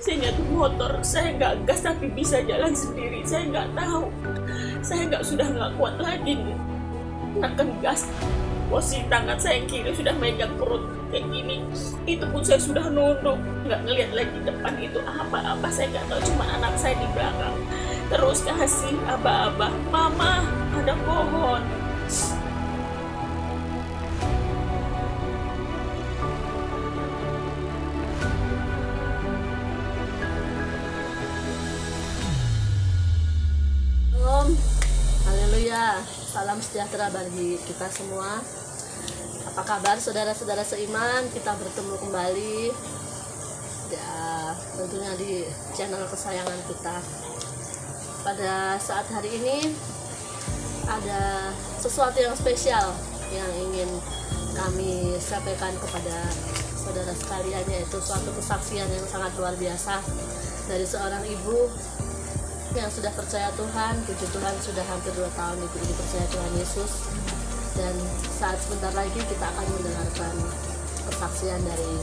Sehingga tuh motor saya nggak gas tapi bisa jalan sendiri. Saya nggak tahu. Saya sudah nggak kuat lagi nih. Neken gas. Posisi tangan saya kiri sudah megang perut kayak gini. Itu pun saya sudah nunduk, nggak ngelihat lagi depan itu apa-apa. Saya nggak tahu, cuma anak saya di belakang. Terus kasih aba-aba, mama ada pohon. Shalom, haleluya, salam sejahtera bagi kita semua. Apa kabar saudara-saudara seiman? Kita bertemu kembali ya, tentunya di channel kesayangan kita. Pada saat hari ini ada sesuatu yang spesial yang ingin kami sampaikan kepada saudara sekalian, yaitu suatu kesaksian yang sangat luar biasa dari seorang ibu yang sudah percaya Tuhan. Puji Tuhan, sudah hampir 2 tahun ibu ini percaya Tuhan Yesus. Dan saat sebentar lagi kita akan mendengarkan kesaksian dari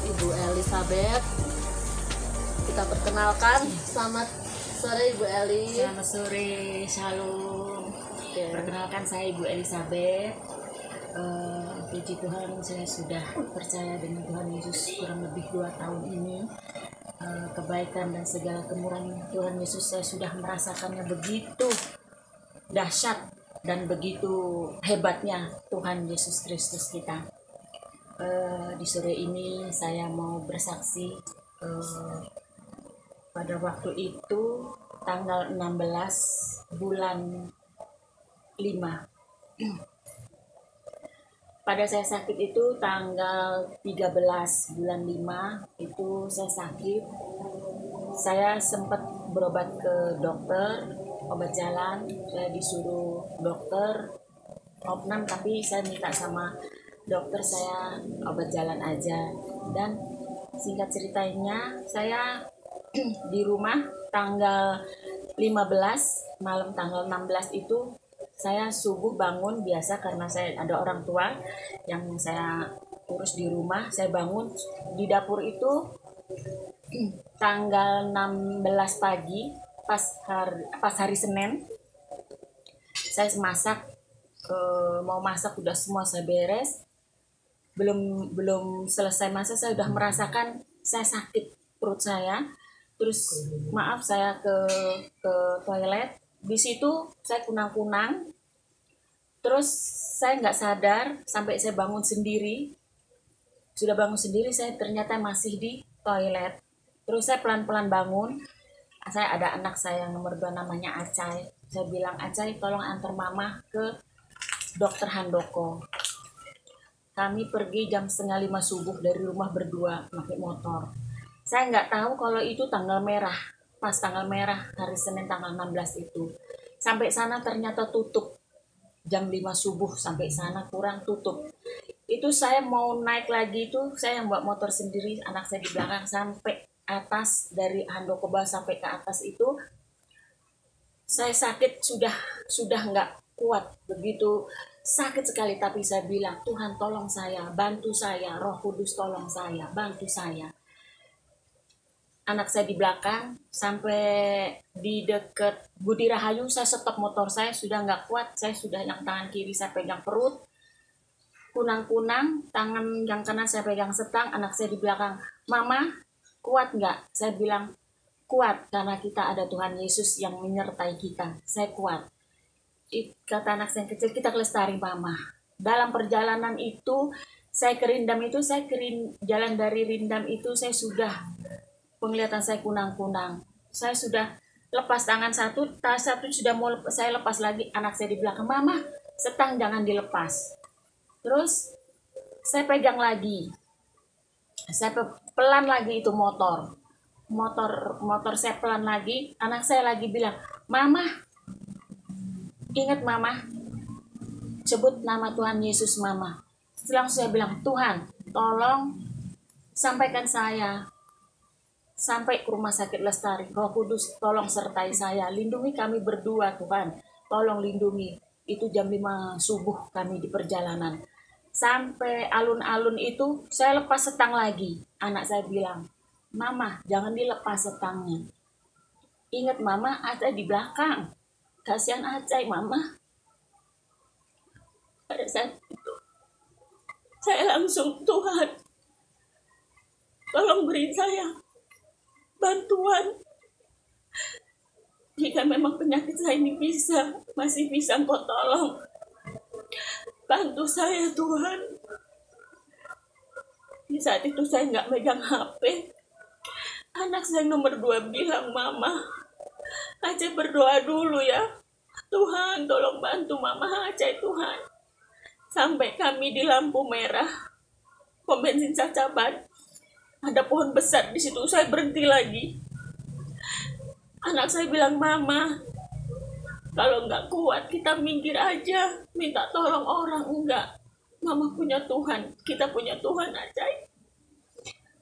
Ibu Elizabeth. Kita perkenalkan. Selamat sore Ibu Eli. Selamat sore, shalom. Perkenalkan, saya Ibu Elizabeth. Puji Tuhan, saya sudah percaya dengan Tuhan Yesus kurang lebih 2 tahun ini. Kebaikan dan segala kemurahan Tuhan Yesus saya sudah merasakannya begitu dahsyat dan begitu hebatnya Tuhan Yesus Kristus kita. Di sore ini saya mau bersaksi. Pada waktu itu tanggal 16 bulan 5. Pada saya sakit itu tanggal 13 bulan 5 itu saya sakit. Saya sempat berobat ke dokter, obat jalan. Saya disuruh dokter opnam, tapi saya minta sama dokter saya obat jalan aja. Dan singkat ceritanya, saya di rumah tanggal 15, malam tanggal 16 itu saya subuh bangun biasa karena saya ada orang tua yang saya urus di rumah. Saya bangun di dapur itu tanggal 16 pagi pas hari Senin. Saya masak, mau masak udah semua saya beres. Belum selesai masak saya udah merasakan saya sakit perut saya. Terus maaf, saya ke toilet. Di situ saya kunang-kunang, terus saya nggak sadar sampai saya bangun sendiri. Sudah bangun sendiri, saya ternyata masih di toilet. Terus saya pelan-pelan bangun. Saya ada anak saya yang nomor 2 namanya Acai. Saya bilang, Acai tolong antar mama ke dokter Handoko. Kami pergi jam 4:30 subuh dari rumah berdua pakai motor. Saya nggak tahu kalau itu tanggal merah. Pas tanggal merah hari Senin tanggal 16 itu. Sampai sana ternyata tutup. Jam 5 subuh sampai sana kurang tutup. Itu saya mau naik lagi itu, saya yang bawa motor sendiri, anak saya di belakang sampai atas, dari Handoko bawah sampai ke atas itu. Saya sakit sudah nggak kuat, begitu sakit sekali, tapi saya bilang, Tuhan tolong saya, bantu saya, Roh Kudus tolong saya, bantu saya. Anak saya di belakang, sampai di deket Budi Rahayu saya stop motor, saya sudah nggak kuat. Saya sudah yang tangan kiri saya pegang perut, kunang-kunang, tangan yang kanan saya pegang setang. Anak saya di belakang, mama kuat nggak? Saya bilang kuat, karena kita ada Tuhan Yesus yang menyertai kita. Saya kuat. Kata anak saya yang kecil, kita kelestari mama. Dalam perjalanan itu saya ke Rindam itu, jalan dari Rindam itu saya sudah, penglihatan saya kunang-kunang. Saya sudah lepas tangan satu, tas satu sudah mau saya lepas lagi. Anak saya di belakang, mama setang jangan dilepas. Terus saya pegang lagi. Saya pelan lagi itu motor saya pelan lagi. Anak saya lagi bilang, mama ingat mama, sebut nama Tuhan Yesus mama. Setelah saya bilang, Tuhan tolong sampaikan saya sampai ke rumah sakit Lestari. Roh Kudus tolong sertai saya, lindungi kami berdua Tuhan, tolong lindungi. Itu jam 5 subuh kami di perjalanan. Sampai alun-alun itu saya lepas setang lagi. Anak saya bilang, Mama, jangan dilepas setangnya. Ingat Mama, Acai di belakang. Kasihan Acai, Mama. Pada saat itu saya langsung, Tuhan tolong beri saya bantuan. Jika memang penyakit saya ini masih bisa Engkau tolong, bantu saya Tuhan. Di saat itu saya nggak megang HP. Anak saya nomor 2 bilang, Mama, Acai berdoa dulu ya. Tuhan tolong bantu Mama Acai Tuhan. Sampai kami di lampu merah, pom bensin Cacaban. Ada pohon besar di situ, saya berhenti lagi. Anak saya bilang, Mama, kalau nggak kuat kita minggir aja, minta tolong orang. Enggak, Mama punya Tuhan, kita punya Tuhan Acai.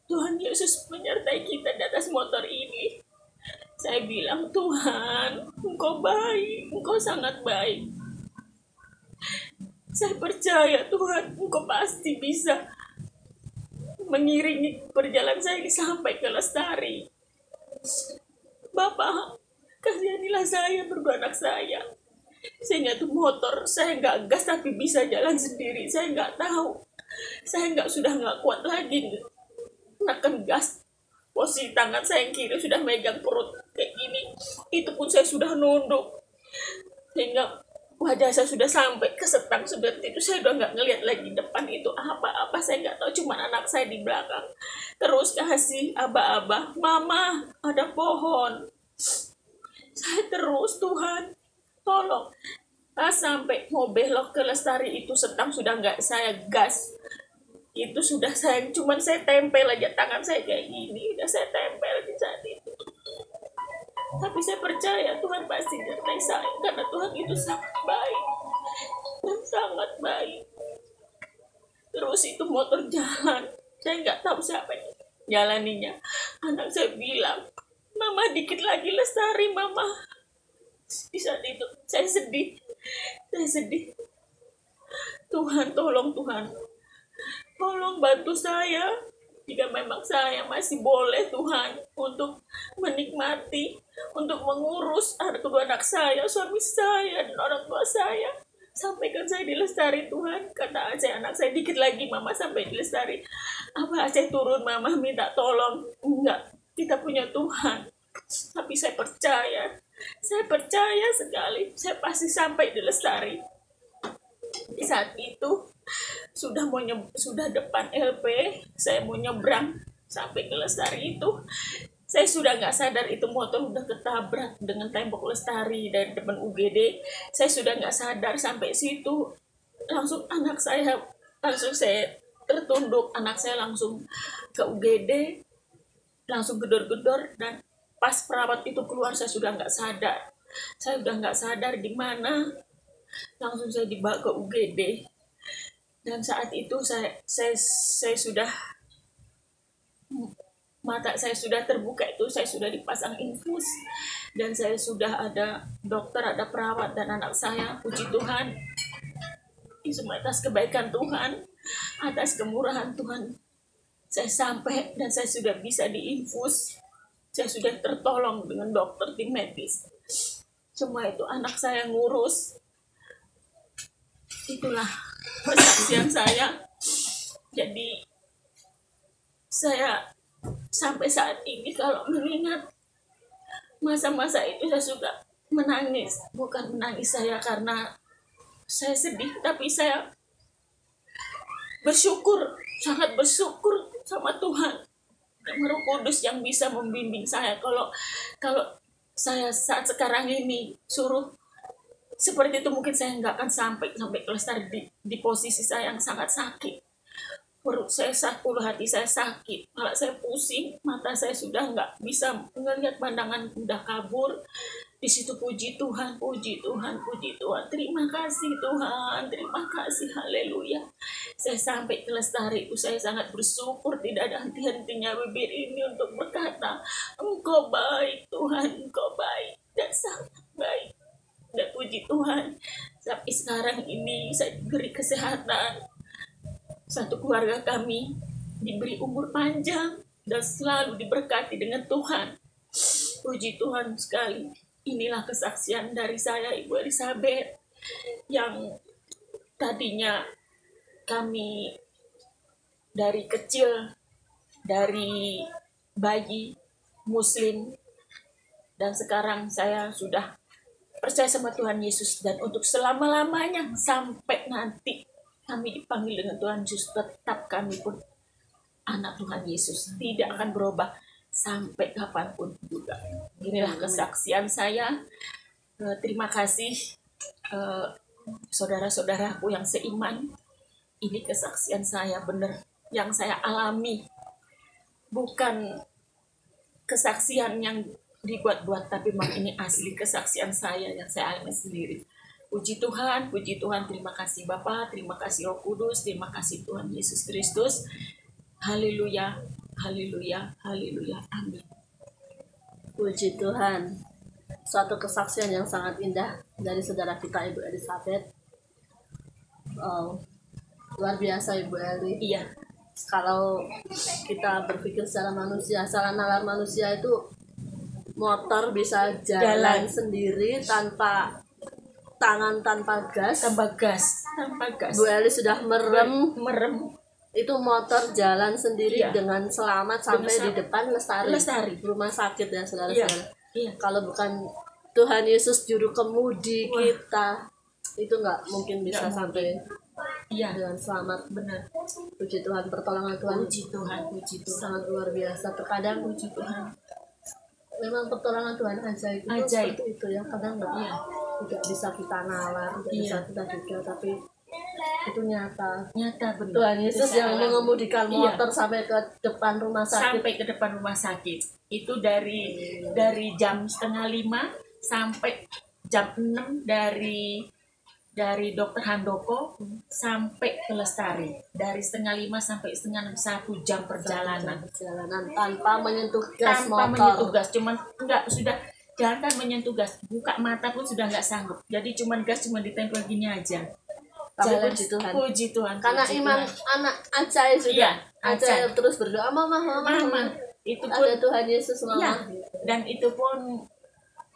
Tuhan Yesus menyertai kita di atas motor ini. Saya bilang, Tuhan, Engkau baik, Engkau sangat baik. Saya percaya Tuhan, Engkau pasti bisa mengiringi perjalanan saya ini sampai ke Lestari. Bapak, kasihanilah saya berdua anak saya. Sehingga tuh motor saya nggak gas tapi bisa jalan sendiri. Saya nggak tahu. Saya sudah nggak kuat lagi menekan gas. Posisi tangan saya yang kiri sudah megang perut kayak gini. Itu pun saya sudah nunduk. Sehingga wajah saya sudah sampai ke setang seperti itu. Saya udah nggak ngelihat lagi depan itu apa-apa. Saya nggak tahu, cuma anak saya di belakang. Terus kasih aba-aba, Mama, ada pohon. Saya terus, Tuhan, tolong. Pas sampai mau belok ke Lestari itu setang sudah nggak saya gas. Itu sudah cuman saya tempel aja tangan saya kayak gini. Udah saya tempel di saat itu. Tapi saya percaya Tuhan pasti menyertai saya, karena Tuhan itu sangat baik dan sangat baik. Terus itu motor jalan, saya nggak tahu siapa yang jalaninya. Anak saya bilang, Mama dikit lagi Lestari, Mama. Di saat itu saya sedih. Tuhan, tolong Tuhan, tolong bantu saya. Jika memang saya masih boleh Tuhan untuk menikmati, untuk mengurus kedua anak saya, suami saya, dan orang tua saya. Sampaikan saya di Lestari Tuhan. Kata Acai, anak saya, dikit lagi Mama sampai di Lestari. Apa Acai turun, Mama minta tolong? Enggak, kita punya Tuhan. Tapi saya percaya sekali, saya pasti sampai di Lestari. Di saat itu sudah depan LP, saya mau nyebrang sampai ke Lestari itu. Saya sudah nggak sadar itu motor udah ketabrak dengan tembok Lestari dari depan UGD. Saya sudah nggak sadar sampai situ. Langsung saya tertunduk, anak saya langsung ke UGD, langsung gedor-gedor, dan pas perawat itu keluar saya sudah nggak sadar. Saya udah nggak sadar di mana. Langsung saya dibawa ke UGD. Dan saat itu saya sudah, mata saya sudah terbuka itu, saya sudah dipasang infus, dan saya sudah ada dokter, ada perawat, dan anak saya, puji Tuhan, ini semua atas kebaikan Tuhan, atas kemurahan Tuhan, saya sampai dan saya sudah bisa diinfus, saya sudah tertolong dengan dokter, tim medis. Semua itu anak saya ngurus. Itulah persaksian saya. Jadi saya sampai saat ini kalau mengingat masa-masa itu saya suka menangis. Bukan menangis saya karena saya sedih, tapi saya bersyukur, sangat bersyukur sama Tuhan, Roh Kudus yang bisa membimbing saya. Kalau saya saat sekarang ini suruh seperti itu, mungkin saya nggak akan sampai ke Lestari di posisi saya yang sangat sakit. Perut saya sakit, hati saya sakit, kepala saya pusing, mata saya sudah nggak bisa melihat, pandangan udah kabur. Di situ puji Tuhan, puji Tuhan, puji Tuhan. Terima kasih Tuhan, terima kasih, haleluya. Saya sampai ke Lestari itu saya sangat bersyukur, tidak ada henti-hentinya bibir ini untuk berkata, Engkau baik Tuhan, Engkau baik dan sangat baik. Dan puji Tuhan, sampai sekarang ini saya diberi kesehatan. Satu keluarga kami diberi umur panjang, dan selalu diberkati dengan Tuhan. Puji Tuhan sekali. Inilah kesaksian dari saya, Ibu Elizabeth, yang tadinya kami dari kecil, dari bayi Muslim, dan sekarang saya sudah percaya sama Tuhan Yesus, dan untuk selama-lamanya sampai nanti kami dipanggil dengan Tuhan Yesus, tetap kami pun anak Tuhan Yesus, tidak akan berubah sampai kapanpun juga. Inilah kesaksian saya. Terima kasih saudara-saudaraku yang seiman. Ini kesaksian saya benar yang saya alami, bukan kesaksian yang dibuat-buat, tapi memang ini asli kesaksian saya yang saya alami sendiri. Puji Tuhan, puji Tuhan. Terima kasih Bapa, terima kasih Roh Kudus, terima kasih Tuhan Yesus Kristus. Haleluya, haleluya, haleluya, amin. Puji Tuhan. Suatu kesaksian yang sangat indah dari saudara kita Ibu Elizabeth. Luar biasa Ibu Eli. Iya, Kalau kita berpikir secara manusia, secara nalar manusia itu motor bisa jalan sendiri tanpa tangan, tanpa gas. tanpa gas, tanpa gas. Bu Eli sudah merem, Merem. itu motor jalan sendiri Iya. dengan selamat sampai Dengan di depan Lestari. rumah sakit ya saudara-saudara. Iya. Kalau bukan Tuhan Yesus juru kemudi Wah. kita, itu nggak mungkin bisa Nggak sampai Iya, dengan selamat. benar. Puji Tuhan, pertolongan Tuhan Puji Tuhan, puji Tuhan. sangat luar biasa. Terkadang Puji Tuhan. memang pertolongan Tuhan ajaib itu Ajaib. seperti itu ya. Kadang Iya. tidak bisa kita nalar, tidak Iya. bisa kita duga, tapi itu nyata. Nyata benar. Tuhan Yesus Itu yang saya mengemudikan Iya. motor sampai ke depan rumah sakit. sampai ke depan rumah sakit. Itu dari jam 4:30 sampai jam 6 dari Dokter Handoko sampai ke Lestari. Dari 4:30 sampai 5:30, 1 jam perjalanan. Tanpa menyentuh gas Tanpa motor. menyentuh gas, cuman enggak, sudah jangan menyentuh gas, buka mata pun sudah nggak sanggup. Jadi cuman gas cuma ditempel gini aja. Tapi Jalan, puji Tuhan. Puji Tuhan. Karena puji iman Tuhan. anak ajaib juga. Iya, Ajaib terus berdoa, mama. Mama, itu pun Ada Tuhan Yesus mama. ya, dan itu pun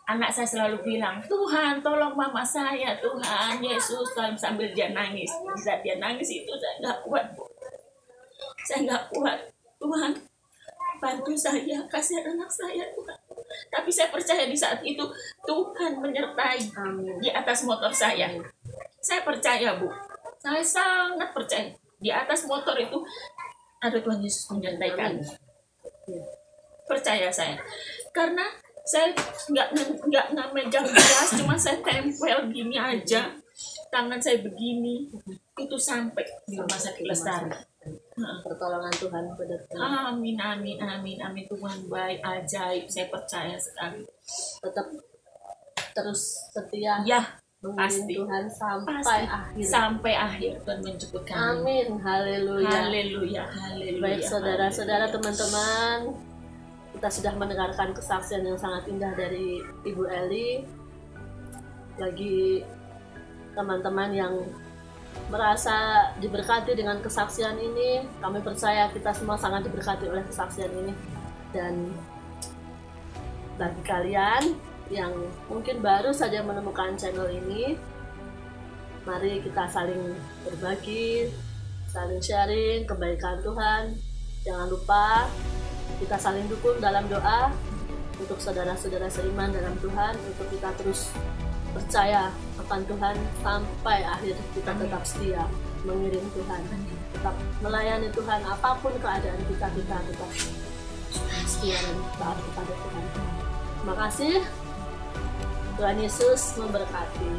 anak saya selalu bilang, Tuhan tolong mama saya, Tuhan Yesus, sambil dia nangis. Saat dia nangis itu saya nggak kuat, Bu. Saya nggak kuat. Tuhan, bantu saya, kasih anak saya, Tuhan. Tapi saya percaya di saat itu Tuhan menyertai Amin. di atas motor saya. Saya percaya, Bu. Saya sangat percaya. Di atas motor itu ada Tuhan Yesus menyertai kami. Iya. Percaya saya. Karena saya nggak megang gas, cuma saya tempel gini aja. Tangan saya begini. Itu sampai di rumah sakit Lestari. Pertolongan Tuhan benar-benar. Amin, amin, amin, amin. Tuhan baik, ajaib. Saya percaya sekali. Tetap terus setia Ya, mengiring pasti. Tuhan sampai Pasti. akhir. Sampai akhir Tuhan menjemput kami. Amin. Haleluya. Haleluya, haleluya. Baik saudara-saudara, teman-teman, kita sudah mendengarkan kesaksian yang sangat indah dari Ibu Eli. Bagi teman-teman yang merasa diberkati dengan kesaksian ini, kami percaya kita semua sangat diberkati oleh kesaksian ini. Dan bagi kalian yang mungkin baru saja menemukan channel ini, mari kita saling berbagi, saling sharing kebaikan Tuhan. Jangan lupa kita saling dukung dalam doa untuk saudara-saudara seiman dalam Tuhan, untuk kita terus percaya akan Tuhan sampai akhir. Kita tetap setia mengiring Tuhan, tetap melayani Tuhan apapun keadaan kita tetap setia dan taat kepada Tuhan. Terima kasih. Tuhan Yesus memberkati.